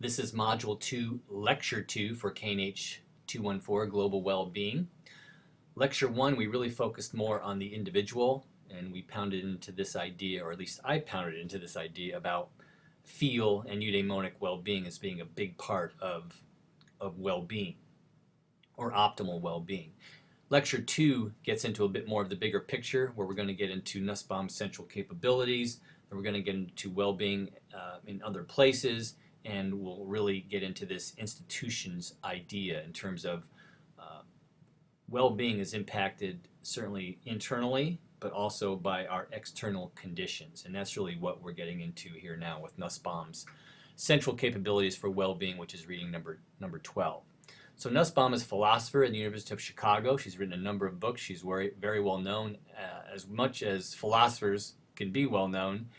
This is Module 2, Lecture 2 for KNH 214, Global Well-Being. Lecture 1, we really focused more on the individual, and we pounded into this idea, or at least I pounded into this idea about feel and eudaimonic well-being as being a big part of well-being, or optimal well-being. Lecture 2 gets into a bit more of the bigger picture, where we're going to get into Nussbaum's central capabilities, and we're going to get into well-being in other places, and we'll really get into this institutions idea in terms of well-being is impacted certainly internally, but also by our external conditions. And that's really what we're getting into here now with Nussbaum's central capabilities for well-being, which is reading number 12. So Nussbaum is a philosopher at the University of Chicago. She's written a number of books. She's very well known, as much as philosophers can be well known.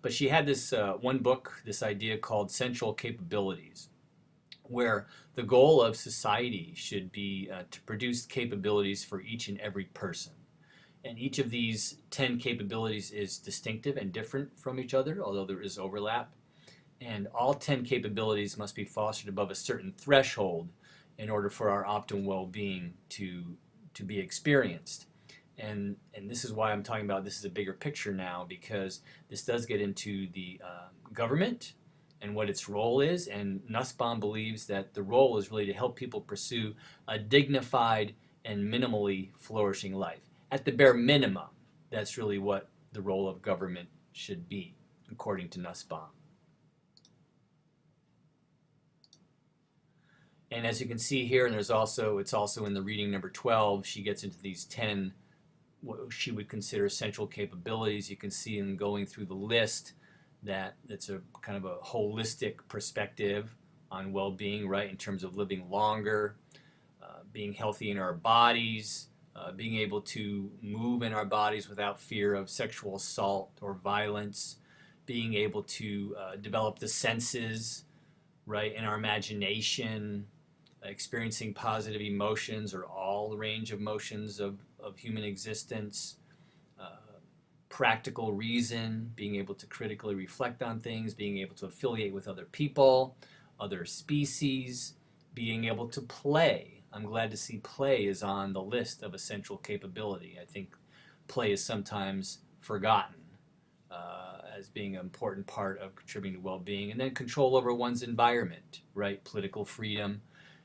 But she had this one book, this idea called Central Capabilities, where the goal of society should be to produce capabilities for each and every person. And each of these 10 capabilities is distinctive and different from each other, although there is overlap. And all 10 capabilities must be fostered above a certain threshold in order for our optimal well-being to be experienced. And this is why I'm talking about this is a bigger picture now, because this does get into the government and what its role is. And Nussbaum believes that the role is really to help people pursue a dignified and minimally flourishing life. At the bare minimum, that's really what the role of government should be, according to Nussbaum. And as you can see here, and it's also in the reading number 12, she gets into these 10 what she would consider central capabilities. You can see in going through the list that it's a kind of a holistic perspective on well-being, right, in terms of living longer, being healthy in our bodies, being able to move in our bodies without fear of sexual assault or violence, being able to develop the senses, right, in our imagination, experiencing positive emotions or all the range of emotions of human existence, practical reason, being able to critically reflect on things, being able to affiliate with other people, other species, being able to play. I'm glad to see play is on the list of essential capability. I think play is sometimes forgotten as being an important part of contributing to well-being. And then control over one's environment, right? Political freedom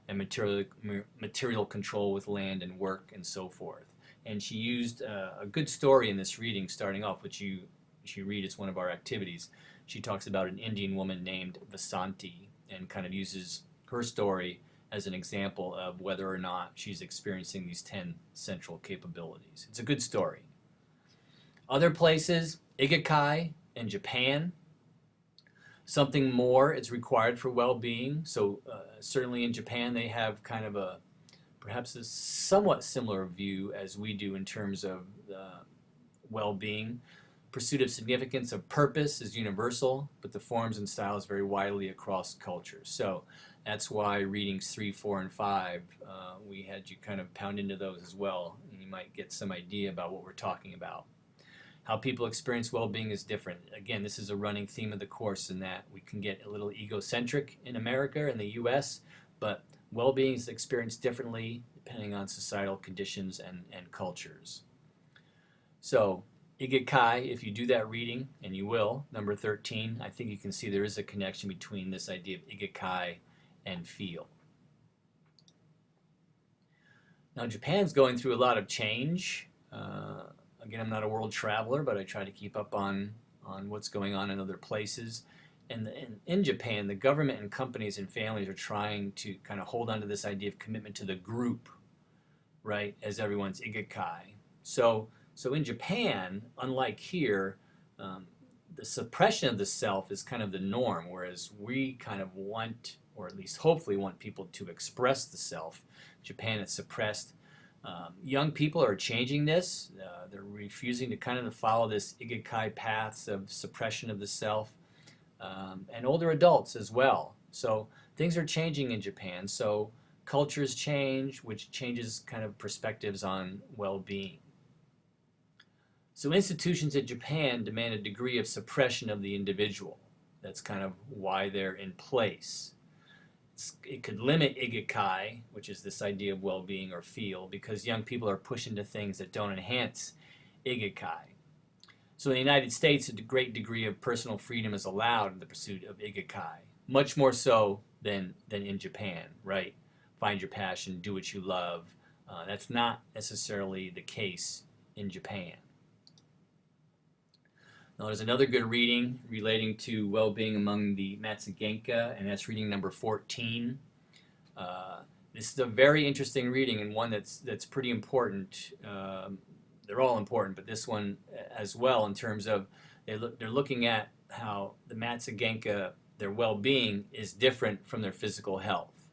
and material control with land and work and so forth. And she used a good story in this reading, starting off, which you read, it's one of our activities. She talks about an Indian woman named Vasanti and kind of uses her story as an example of whether or not she's experiencing these 10 central capabilities. It's a good story. Other places, Ikigai in Japan. Something more is required for well-being. So certainly in Japan they have kind of perhaps a somewhat similar view as we do in terms of well-being. Pursuit of significance of purpose is universal, but the forms and styles vary widely across cultures. So that's why readings 3, 4, and 5, we had you kind of pound into those as well, and you might get some idea about what we're talking about. How people experience well-being is different. Again, this is a running theme of the course in that we can get a little egocentric in America and the US, but well-being is experienced differently depending on societal conditions and cultures. So, Ikigai, if you do that reading, and you will, number 13, I think you can see there is a connection between this idea of Ikigai and feel. Now, Japan's going through a lot of change. Again, I'm not a world traveler, but I try to keep up on what's going on in other places. And in Japan, the government and companies and families are trying to kind of hold on to this idea of commitment to the group, right, as everyone's Ikigai. So in Japan, unlike here, the suppression of the self is kind of the norm, whereas we kind of want, or at least hopefully want, people to express the self. Japan is suppressed. Young people are changing this. They're refusing to kind of follow this Ikigai paths of suppression of the self, and older adults as well. So things are changing in Japan. So cultures change, which changes kind of perspectives on well-being. So institutions in Japan demand a degree of suppression of the individual. That's kind of why they're in place. It could limit ikigai, which is this idea of well-being or feel, because young people are pushed into things that don't enhance ikigai. So in the United States, a great degree of personal freedom is allowed in the pursuit of ikigai, much more so than in Japan, right? Find your passion, do what you love. That's not necessarily the case in Japan. Now, there's another good reading relating to well-being among the Matsigenka, and that's reading number 14. This is a very interesting reading and one that's pretty important. They're all important, but this one as well, in terms of they're looking at how the Matsigenka, their well-being, is different from their physical health.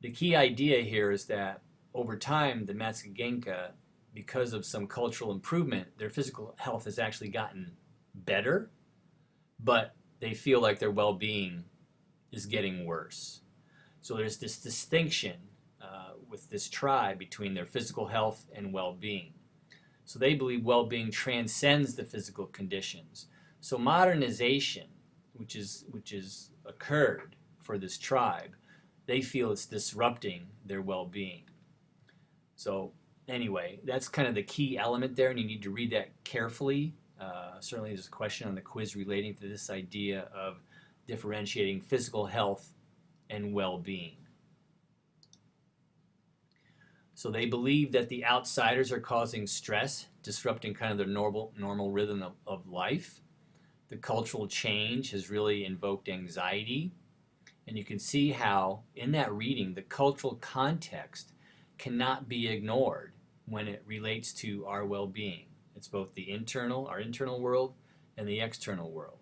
The key idea here is that over time, the Matsigenka, because of some cultural improvement, their physical health has actually gotten better, but they feel like their well-being is getting worse. So there's this distinction with this tribe between their physical health and well-being. So they believe well-being transcends the physical conditions. So modernization, which is occurred for this tribe, they feel it's disrupting their well-being. So anyway, that's kind of the key element there, and you need to read that carefully. Certainly there's a question on the quiz relating to this idea of differentiating physical health and well-being. So they believe that the outsiders are causing stress, disrupting kind of their normal rhythm of life. The cultural change has really invoked anxiety. And you can see how, in that reading, the cultural context cannot be ignored when it relates to our well-being. It's both our internal world, and the external world.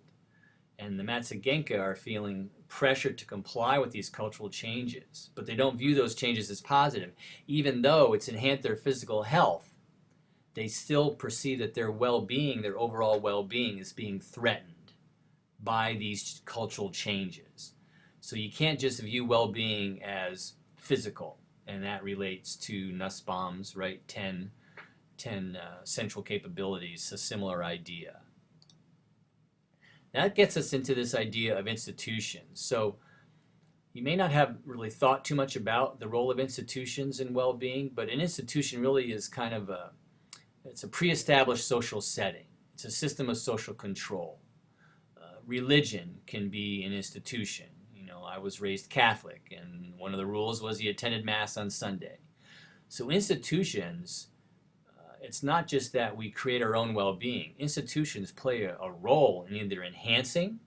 And the Matsigenka are feeling pressure to comply with these cultural changes, but they don't view those changes as positive. Even though it's enhanced their physical health, they still perceive that their well-being, their overall well-being, is being threatened by these cultural changes. So you can't just view well-being as physical, and that relates to Nussbaum's, right, 10 central capabilities, a similar idea. That gets us into this idea of institutions. So you may not have really thought too much about the role of institutions in well-being, but an institution really is kind of it's a pre-established social setting. It's a system of social control. Religion can be an institution. You know, I was raised Catholic, and one of the rules was you attended Mass on Sunday. So institutions, it's not just that we create our own well-being. Institutions play a role in either enhancing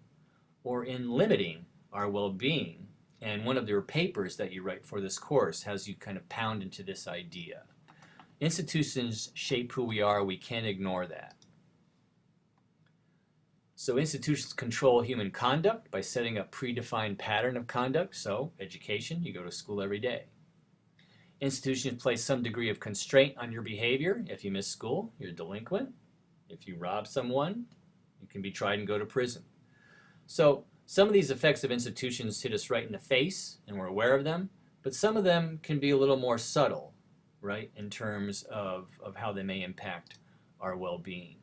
or in limiting our well-being. And one of their papers that you write for this course has you kind of pound into this idea. Institutions shape who we are. We can't ignore that. So institutions control human conduct by setting a predefined pattern of conduct. So education, you go to school every day. Institutions place some degree of constraint on your behavior. If you miss school, you're a delinquent. If you rob someone, you can be tried and go to prison. So some of these effects of institutions hit us right in the face, and we're aware of them, but some of them can be a little more subtle, right, in terms of how they may impact our well-being.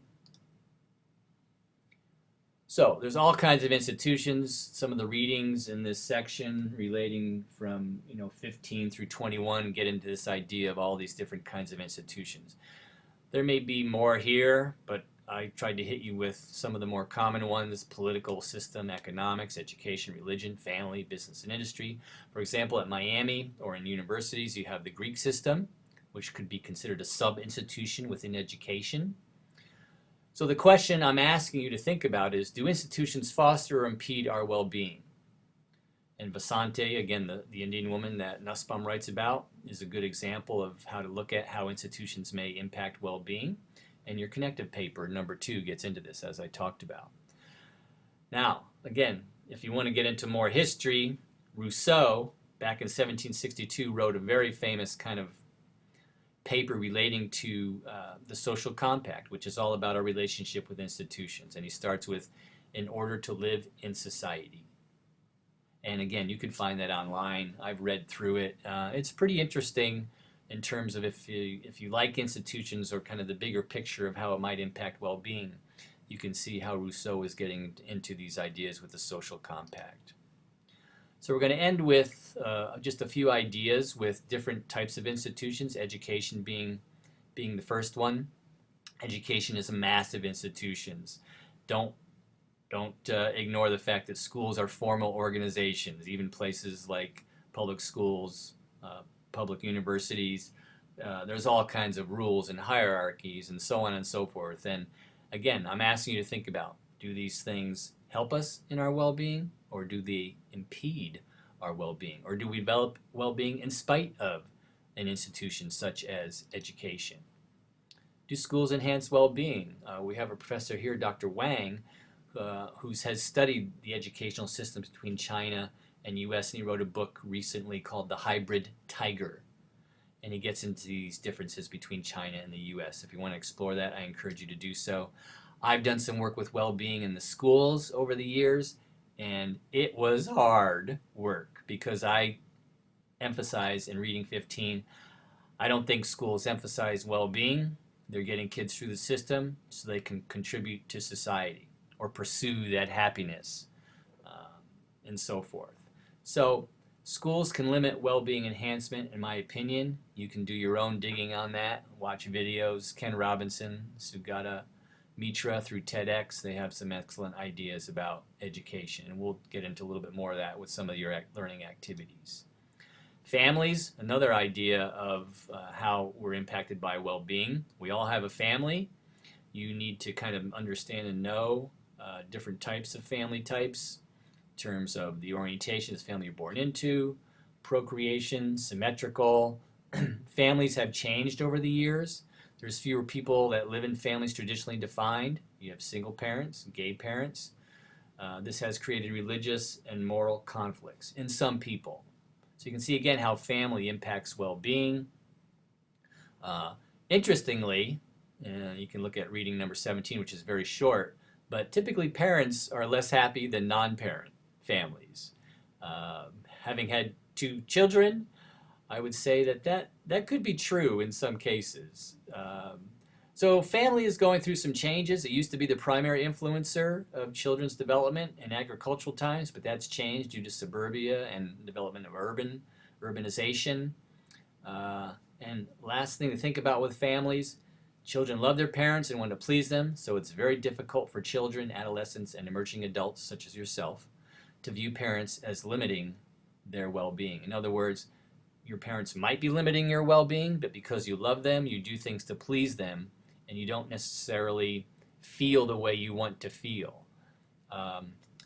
So there's all kinds of institutions. Some of the readings in this section relating from 15 through 21 get into this idea of all these different kinds of institutions. There may be more here, but I tried to hit you with some of the more common ones: political system, economics, education, religion, family, business, and industry. For example, at Miami or in universities, you have the Greek system, which could be considered a sub-institution within education. So the question I'm asking you to think about is, do institutions foster or impede our well-being? And Vasante, again, the Indian woman that Nussbaum writes about, is a good example of how to look at how institutions may impact well-being. And your connective paper, number 2, gets into this, as I talked about. Now, again, if you want to get into more history, Rousseau, back in 1762, wrote a very famous kind of paper relating to the social compact, which is all about our relationship with institutions. And he starts with, in order to live in society. And again, you can find that online. I've read through it. It's pretty interesting in terms of if you like institutions or kind of the bigger picture of how it might impact well-being. you can see how Rousseau is getting into these ideas with the social compact. So we're going to end with just a few ideas with different types of institutions, education being the first one. Education is a massive institutions. Don't ignore the fact that schools are formal organizations, even places like public schools, public universities. There's all kinds of rules and hierarchies and so on and so forth. And again, I'm asking you to think about, do these things help us in our well-being, or do they impede our well-being? Or do we develop well-being in spite of an institution such as education? Do schools enhance well-being? We have a professor here, Dr. Wang, who has studied the educational systems between China and U.S., and he wrote a book recently called The Hybrid Tiger. And he gets into these differences between China and the U.S. If you want to explore that, I encourage you to do so. I've done some work with well-being in the schools over the years, and it was hard work because I emphasize in Reading 15, I don't think schools emphasize well-being. They're getting kids through the system so they can contribute to society or pursue that happiness and so forth. So schools can limit well-being enhancement, in my opinion. You can do your own digging on that. Watch videos. Ken Robinson, Sugata Mitra through TEDx, they have some excellent ideas about education. And we'll get into a little bit more of that with some of your learning activities. Families, another idea of how we're impacted by well-being. We all have a family. You need to kind of understand and know different types of family types in terms of the orientation of the family you're born into, procreation, symmetrical. Families have changed over the years. There's fewer people that live in families traditionally defined. You have single parents, gay parents. This has created religious and moral conflicts in some people. So you can see again how family impacts well-being. Interestingly, you can look at reading number 17, which is very short, but typically parents are less happy than non-parent families. Having had 2 children, I would say that could be true in some cases. So family is going through some changes. It used to be the primary influencer of children's development in agricultural times, but that's changed due to suburbia and development of urbanization. And last thing to think about with families, children love their parents and want to please them, so it's very difficult for children, adolescents, and emerging adults such as yourself to view parents as limiting their well-being. In other words, your parents might be limiting your well-being, but because you love them, you do things to please them, and you don't necessarily feel the way you want to feel.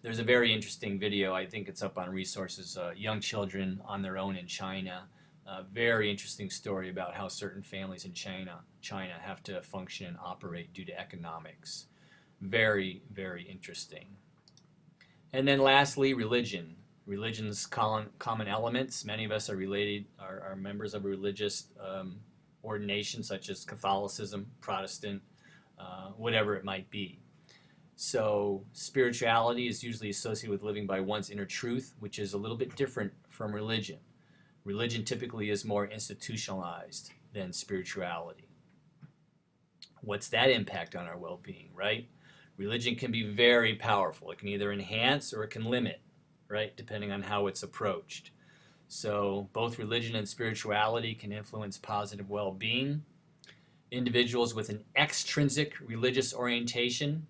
There's a very interesting video, I think it's up on resources, young children on their own in China. Very interesting story about how certain families in China have to function and operate due to economics. Very, very interesting. And then lastly, religion. Religion's common elements. Many of us are members of a religious ordination such as Catholicism, Protestant, whatever it might be. So spirituality is usually associated with living by one's inner truth, which is a little bit different from religion. Religion typically is more institutionalized than spirituality. What's that impact on our well-being, right? Religion can be very powerful. It can either enhance or it can limit, right, depending on how it's approached. So both religion and spirituality can influence positive well-being. Individuals with an extrinsic religious orientation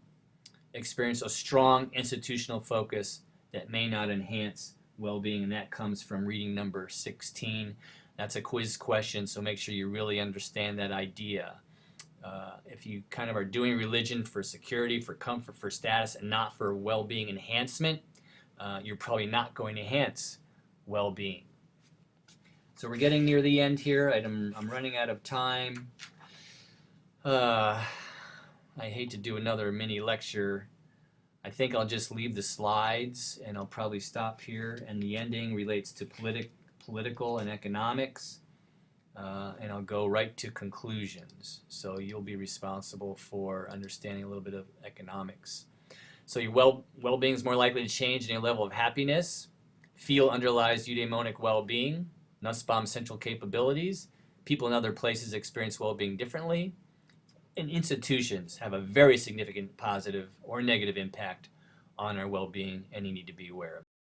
experience a strong institutional focus that may not enhance well-being, and that comes from reading number 16. That's a quiz question, so make sure you really understand that idea. If you kind of are doing religion for security, for comfort, for status, and not for well-being enhancement, you're probably not going to enhance well-being. So we're getting near the end here. I'm running out of time. I hate to do another mini lecture. I think I'll just leave the slides and I'll probably stop here. And the ending relates to political and economics. And I'll go right to conclusions. So you'll be responsible for understanding a little bit of economics. So your well-being is more likely to change in your level of happiness. Feel underlies eudaimonic well-being. Nussbaum central capabilities. People in other places experience well-being differently. and institutions have a very significant positive or negative impact on our well-being, and you need to be aware of it.